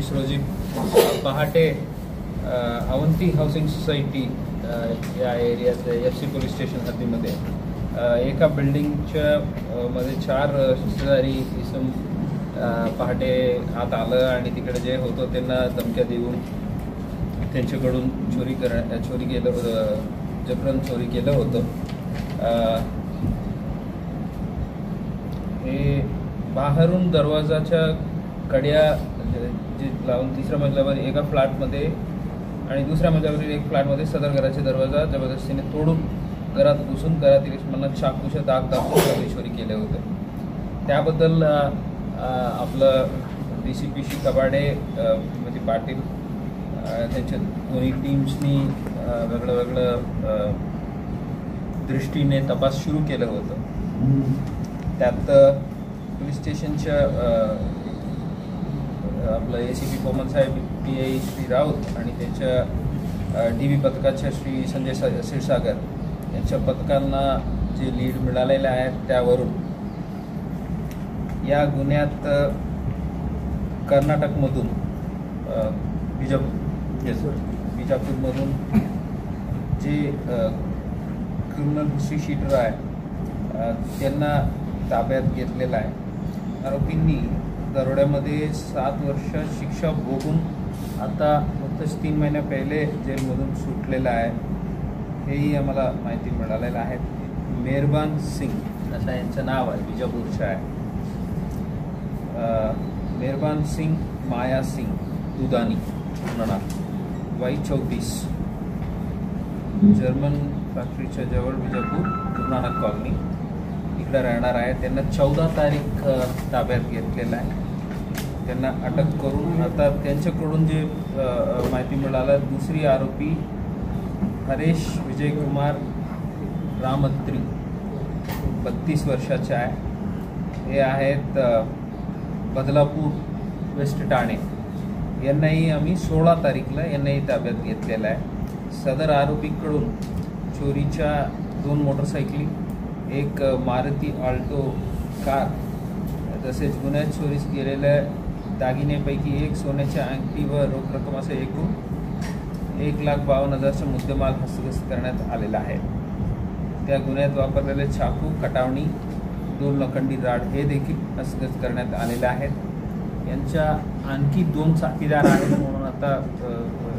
20 रोजी पहाटे Avanti housing society या एरियात FC पोलीस स्टेशन हद्दीमध्ये एका बिल्डिंगच्या मध्ये 4 शेजारी इसम पहाटे आत आलं आणि तिकडे जे होतं त्यांना धमक्या देऊन त्यांच्याकडून चोरी केलं होतं, जबरन चोरी केलं होतं। हे बाहेरून दरवाजाच्या कड्या जे लावून 3ऱ्या मजल्यावर एका फ्लॅटमध्ये आणि 2ऱ्या मजल्यावरील एक फ्लॅटमध्ये सदर घराचे दरवाजा जबरदस्तीने तोडून घरात घुसून घरातील इसमांना चाकूचे दाग दाखवून चोरी केले होते। त्याबद्दल आपलं DCP श्री कबाडे म्हणजे पाटील त्यांच्या दोन्ही टीम्सनी वेगळं दृष्टीने तपास सुरू केलं होतं। त्यात पोलीस स्टेशनच्या आपलं ACP कोमल साहेब, PI श्री राऊत आणि त्यांच्या DB पथकाच्या श्री संजय क्षीरसागर यांच्या पथकांना जे लीड मिळालेले आहे त्यावरून या गुन्ह्यात कर्नाटकमधून बिजापूरमधून जे क्रिमिनल हिस्ट्री शीटर आहे त्यांना ताब्यात घेतलेला आहे। आरोपींनी दरोड्यामध्ये 7 वर्ष शिक्षा भोगून आता नुकतंच 3 महिन्या पहिले जेलमधून सुटलेला आहे, हेही आम्हाला माहिती मिळालेलं आहे। मेहरबान सिंग असं यांचं नाव आहे, बिजापूरचं आहे। मेहरबान सिंग माया सिंग दुधानी म्हणा, वय 34, जर्मन फॅक्टरीच्या जवळ बिजापूर गुरुनानक कॉलनी इकडे राहणार आहे। त्यांना 14 तारीख ताब्यात घेतलेला आहे। त्यांना अटक करून आता त्यांच्याकडून जे माहिती मिळालं, दुसरी आरोपी हरेश विजय कुमार रामत्री 32 वर्षाचे आहे। हे आहेत बदलापूर वेस्ट ठाणे। यांनाही आम्ही 16 तारीखला यांनाही ताब्यात घेतलेला आहे। सदर आरोपीकडून चोरीच्या 2 मोटरसायकली, एक मारुती ऑल्टो कार, तसेच गुन्ह्यात चोरीस गेलेल्या दागिन्यापैकी एक सोन्याच्या अंगठी व रोख रक्कम असे एकूण 1,52,000चा मुद्देमाल हस्तगत करण्यात आलेला आहे। त्या गुन्ह्यात वापरलेले चाकू, कटावणी, 2 लोखंडी राड हे देखील हस्तगत करण्यात आलेले आहेत। यांच्या आणखी 2 साथीदार आहेत म्हणून आता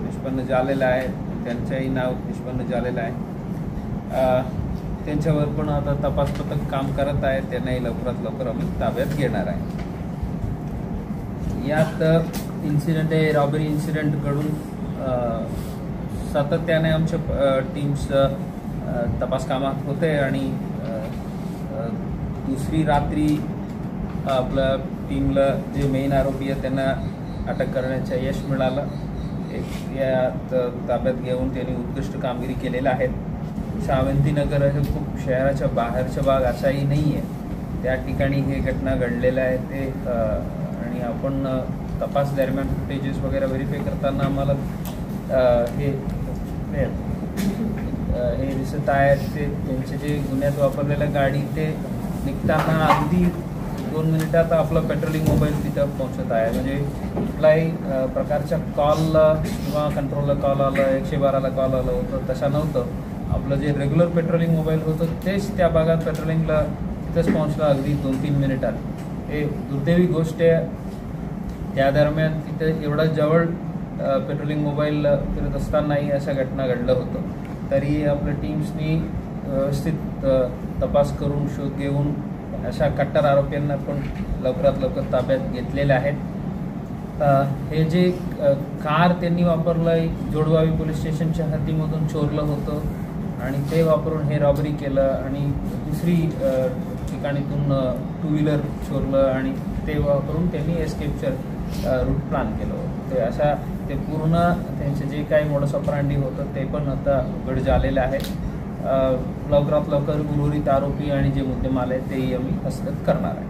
निष्पन्न झालेलं आहे, त्यांचंही नाव निष्पन्न झालेलं आहे। त्यांच्यावर पण आता तपास पथक काम करत आहे, त्यांनाही लवकरात लवकर आम्ही ताब्यात घेणार आहे। यात इन्सिडेंट आहे रॉबरी इन्सिडेंट घडून सातत्याने आमच्या टीम्स तपास कामात होते आणि दुसरी रात्री आपल्या टीमला जे मेन आरोपी आहे त्यांना अटक करण्याचं यश मिळालं। यात ताब्यात घेऊन त्यांनी उत्कृष्ट कामगिरी केलेलं आहे। सावंतीनगर हे खूप शहराच्या बाहेरचा भाग असाही नाही आहे, त्या ठिकाणी हे घटना घडलेलं आहे ते आणि आपण तपास दरम्यान फुटेजेस वगैरे व्हेरीफाय करताना आम्हाला हे दिसत आहे ते त्यांचे जे गुन्ह्यात वापरलेलं गाडी ते निघताना अगदी 2 मिनिटात आपलं पेट्रोलिंग मोबाईल तिथं पोहोचत आहे। म्हणजे कुठलाही प्रकारच्या कॉल किंवा कंट्रोलला कॉल आलं, 112ला कॉल आलं होतं तसं नव्हतं। आपलं जे रेग्युलर पेट्रोलिंग मोबाईल होतं तेच त्या भागात पेट्रोलिंगला तिथंच पोहोचलं अगदी 2-3 मिनिटात। हे दुर्दैवी गोष्ट आहे। त्या दरम्यान तिथे एवढा जवळ पेट्रोलिंग मोबाईल फिरत असतानाही अशा घटना घडलं होतं, तरी आपल्या टीम्सनी व्यवस्थित तपास करून शोध घेऊन अशा कट्टर आरोपींना पण लवकरात लवकर ताब्यात घेतलेले आहेत। हे जे कार त्यांनी वापरलं जोडवावी पोलीस स्टेशनच्या हद्दीमधून चोरलं होतं आणि ते वापरून हे रॉबरी केलं आणि दुसरी ठिकाणीतून 2 व्हीलर चोरलं आणि ते वापरून त्यांनी एस्केपचं रूट प्लॅन केलं होतं। ते अशा ते पूर्ण त्यांचे जे काही मोडस ऑपरांडी होतं ते पण आता उघड झालेलं आहे। लवकरात लवकर उर्वरित आरोपी आणि जे मुद्देमाल आहे तेही आम्ही हस्तगत करणार आहे।